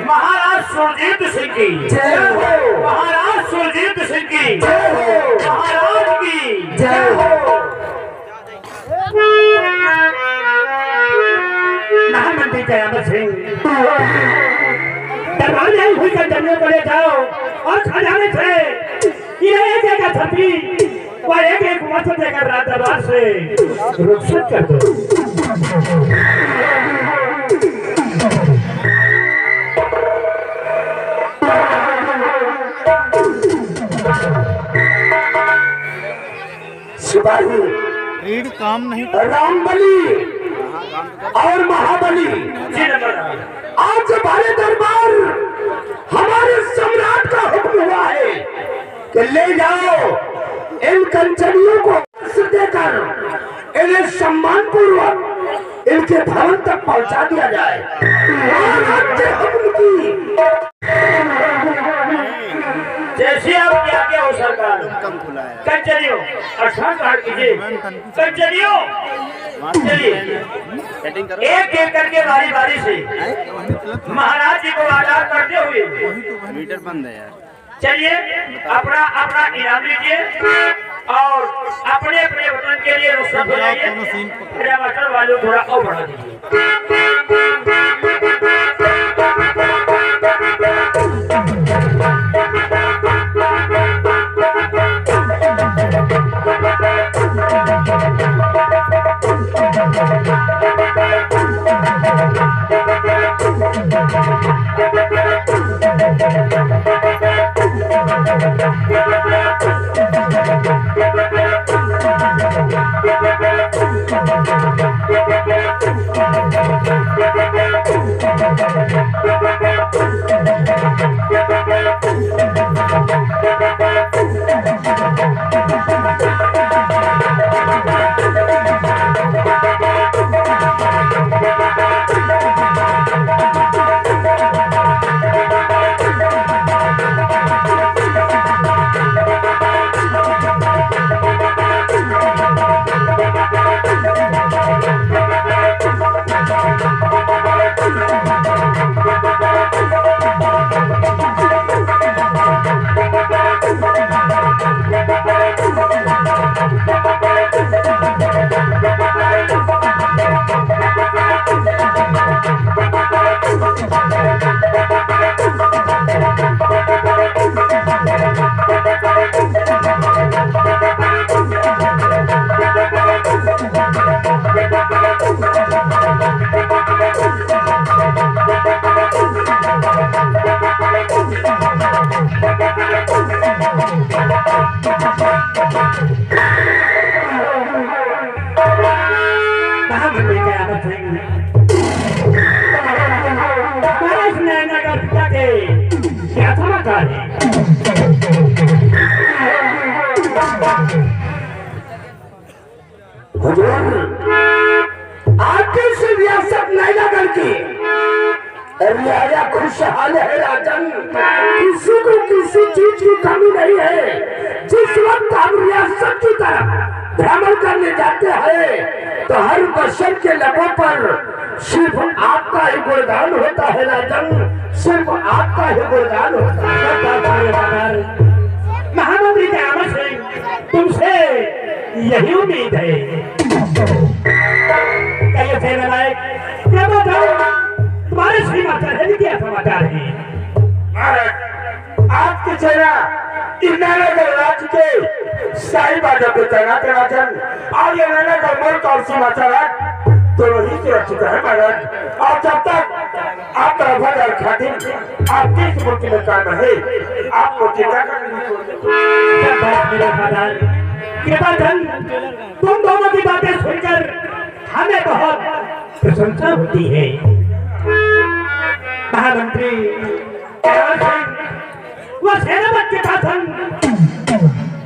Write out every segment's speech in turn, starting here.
महाराज सुरजीत सिंह की जय हो, महाराज सुरजीत सिंह की जय हो, महाराज की जय हो। महामंत्री दयामत सिंह दरबार में हुई कंटनियों को ले जाओ और खजाने से ये एक एक छतरी और एक एक वस्त्र देकर रात दरबार से रुखसत कर दो। सिपाही रीड काम नहीं रामबली और महाबली आज हमारे दरबार हमारे सम्राट का हुक्म हुआ है कि ले जाओ इन कंचनियों को देकर इन्हें सम्मान पूर्वक इनके भवन तक पहुंचा दिया जाए। हुक्म की जैसे आप क्या क्या हो सरकार कंचनियों अच्छा काट कीजिए कंचनियों चलिए एक एक करके बारी बारी से महाराज जी को आजाद करते हुए मीटर बंद है यार। चलिए अपना अपना इनाम लीजिए और अपने अपने वतन के लिए रुखसत हो जाइए। वतन वालों थोड़ा और बढ़ा दीजिए। के क्या समाचार है? हुजूर, आपकी इस रियासत नैनागढ़ की रियाया खुशहाल है राजन। किसी को किसी चीज की कमी नहीं है। जिस वक्त हम रियासत की तरफ भ्रमण करने जाते हैं तो हर बशर के लबों पर सिर्फ आपका ही गुणगान होता है राजन, सिर्फ आपका ही गुणगान होता है। महामंत्री अहमद सिंह, तुमसे यही उम्मीद है। कहिए सेना नायक, क्या बात है? तुम्हारे समाचार है, क्या समाचार है? आपके सेना नैनागढ़ राज्य के शाही बाजा पे तैनात है राजन। और ये नैनागढ़ मुल्क और समाचार दोनों ही सुरक्षित है महाराज। और जब तक आपका वफादार खातिर आपके इस मुल्क में काम है, आपको चिंता करने की जरूरत नहीं। कृपाधन, तुम दोनों की बातें सुनकर हमें बहुत प्रशंसा होती है। महामंत्री वह सेनापति के शासन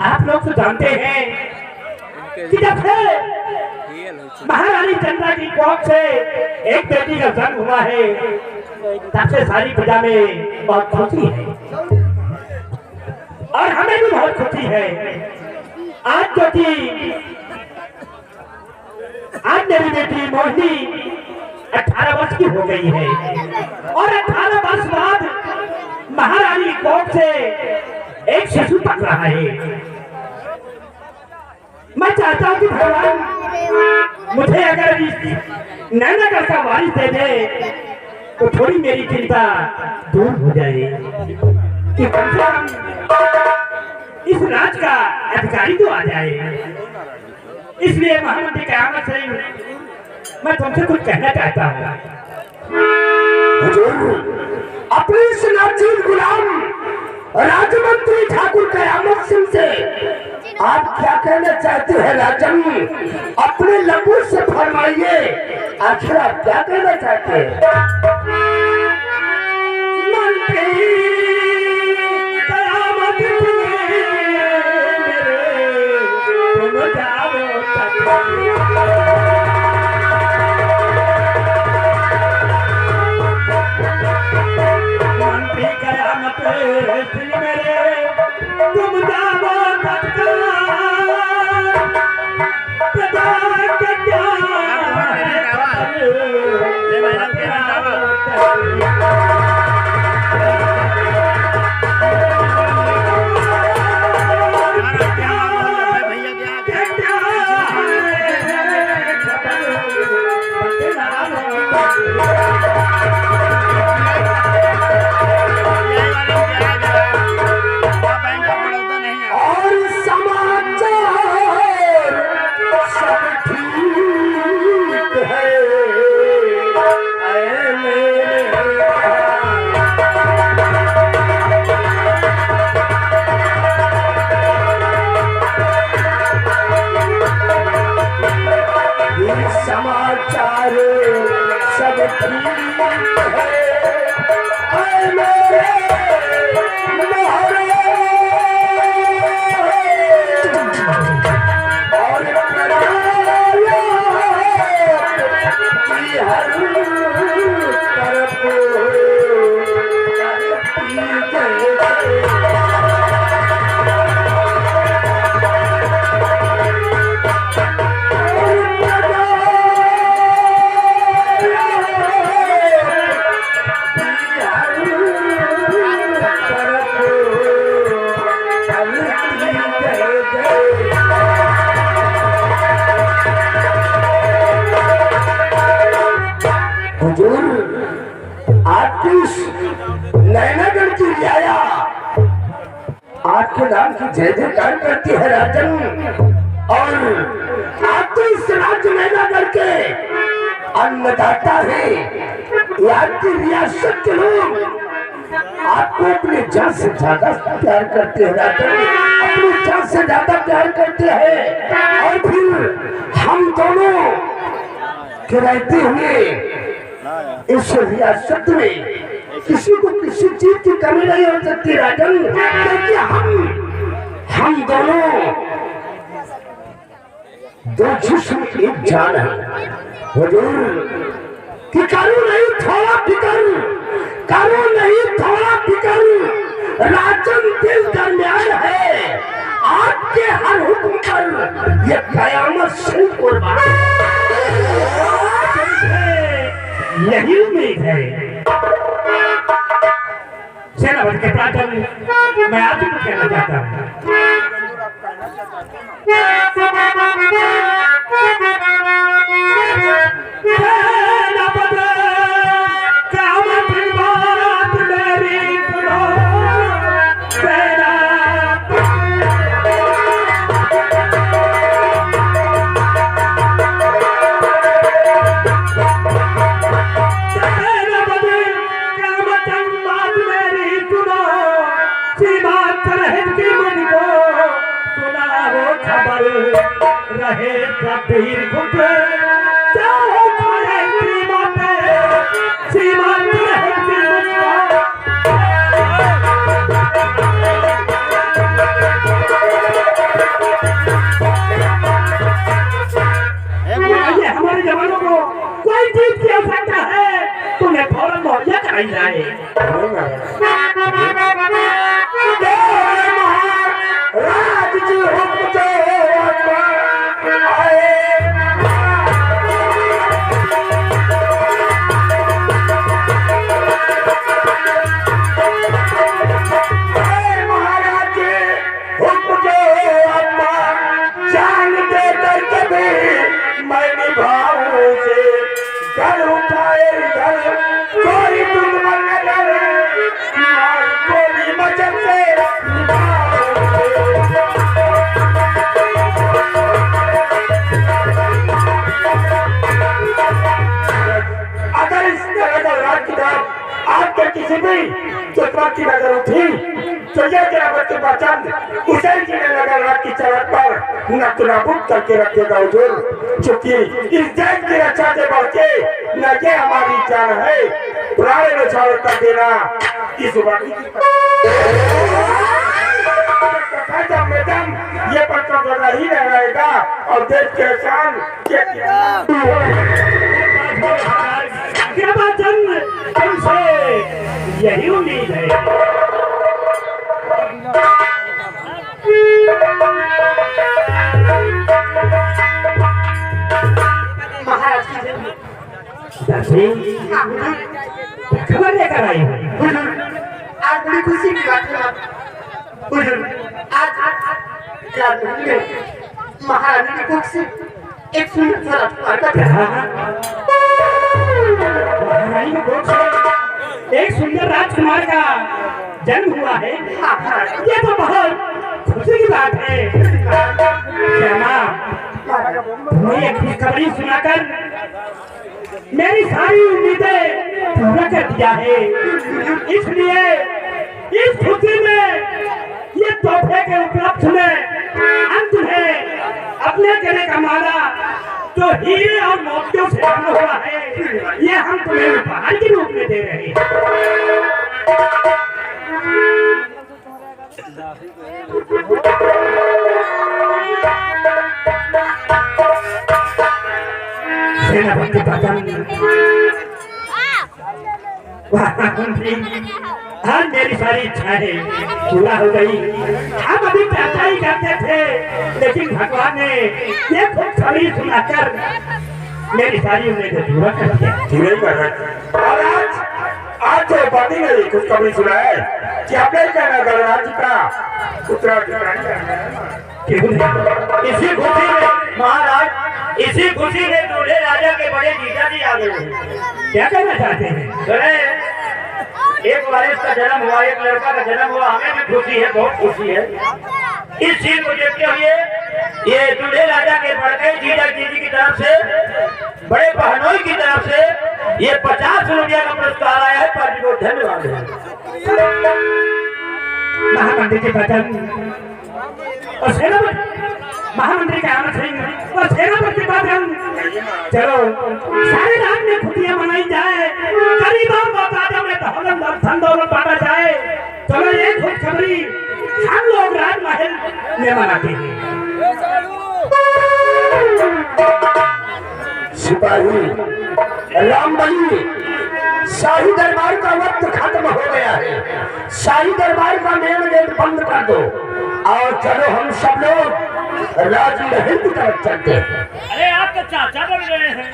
आप लोग तो जानते हैं कि जब से महारानी चंद्रा की कोख से एक बेटी का जन्म हुआ है तब से सारी प्रजा में बहुत खुशी है और हमें भी बहुत खुशी है। आज जो कि आज मेरी बेटी मोहिनी 18 वर्ष की हो गई है और 18 वर्ष बाद महारानी कोख से एक शिशु पक रहा है। मैं चाहता हूं कि भगवान मुझे अगर इस नैनागढ़ का वारिस दे दे तो थोड़ी मेरी चिंता दूर हो जाए कि कम से कम इस राज का अधिकारी तो आ जाए। इसलिए महामंत्री अहमद सिंह, मैं तुमसे कुछ कहना चाहता हूँ। अपने इस नाचीज गुलाम राजमंत्री ठाकुर कयामत सिंह से आप क्या कहना चाहते हैं राजन? अपने लबों से फरमाइए, आखिर आप क्या कहना चाहते हैं? समाचार सब ठीक है, ऐ मेरे मोहरे और कराया कि हर तरफ नैनागढ़ की रियाया आपके नाम की जय जयकार करती है राजन। और आपको इस राज्य नैनागढ़ के अन्नदाता है, आपकी रियासत के लोग आपको अपनी जान से ज्यादा प्यार करते हैं राजन, अपनी जान से ज्यादा प्यार करते हैं। और फिर हम दोनों के रहते हुए इस रियासत में किसी को किसी चीज की कमी नहीं हो सकती राजन, क्योंकि हम दोनों दो जिस्म एक जान है। हुजूर कि करूं नहीं थोड़ा फिकर, करूं नहीं थोड़ा फिकर, राजन दिल दरमियान है आपके हर हुक्म पर ये कयामत से कुर्बान। यही उम्मीद है सेनापति के प्राचल, मैं आपसे कुछ कहना चाहता हूँ। रहे कबीर खुद चाहे खाए सीमा पे, सीमा रहे ये हमारे जवानों को कोई चीज की आवश्यकता है तो उन्हें फौरन मुहैया कराई जाए। राज जी हुक्म दे किसी भी चुटवा की नजर उठी तो ये गिरावट की पहचान उसे की नजर रात की सड़क पर नतनाबूद करके रखेगा हुजूर, क्योंकि इस देश की रक्षा से बढ़ के न ये हमारी जान है, प्राण न्यौछावर कर देना इस मैडम ये पत्र ही रहेगा और देश के शान तुमसे यही उम्मीद है। महाराज खबर लेकर आई हूँ। आज बड़ी खुशी की बात है आज महारानी की कोख से एक सुंदर सा एक सुंदर राजकुमार का जन्म हुआ है। ये तो बहुत खुशी की बात है। श्यामा, तुम्हें एक खुशखबरी सुनाकर मेरी सारी उम्मीदें पूरा कर दिया है, इसलिए इस खुशी में ये तोहफे के उपलक्ष्य में हम तुम्हें अपने गले का माला जो हीरे और मोतियों से बना हुआ है, ये हम तुम्हें उपहार के रूप में दे रहे हैं। सेनापति आज मेरी सारी इच्छाएं पूरा हो गई। हम अभी चर्चा ही करते थे, लेकिन भगवान ने ये खुशखबरी सुनाकर मेरी सारी उम्मीदें पूरा कर दिया। और आज जो पार्टी ने खुशखबरी सुना है कि अपने गणराज्य का उत्तराधिकारी इसी खुशी में महाराज, इसी खुशी में दूल्हे राजा के बड़े जीजा जी आ गए। क्या कहना चाहते हैं? एक वारिस का जन्म हुआ, एक लड़का का जन्म हुआ, हमें भी खुशी है, बहुत खुशी है। इस चीज को देखते हुए ये दूल्हे राजा के बड़े जीजा जी की तरफ से, बड़े बहनोई की तरफ से ये 50 रुपया का पुरस्कार आया है। पार्टी को धन्यवाद है। महामंत्री के बचन और सेनापति महामंत्री का आनंद सिंह और सेनापति बचन, चलो सारे रात में खुशियां मनाई जाए, गरीबों को ताजा में शाही रामबली, शाही दरबार का वक्त खत्म हो गया है। शाही दरबार का मेन गेट बंद कर दो और चलो हम सब लोग राजमहल की तरफ चलते हैं। अरे आप तो चाचा बन गए हैं।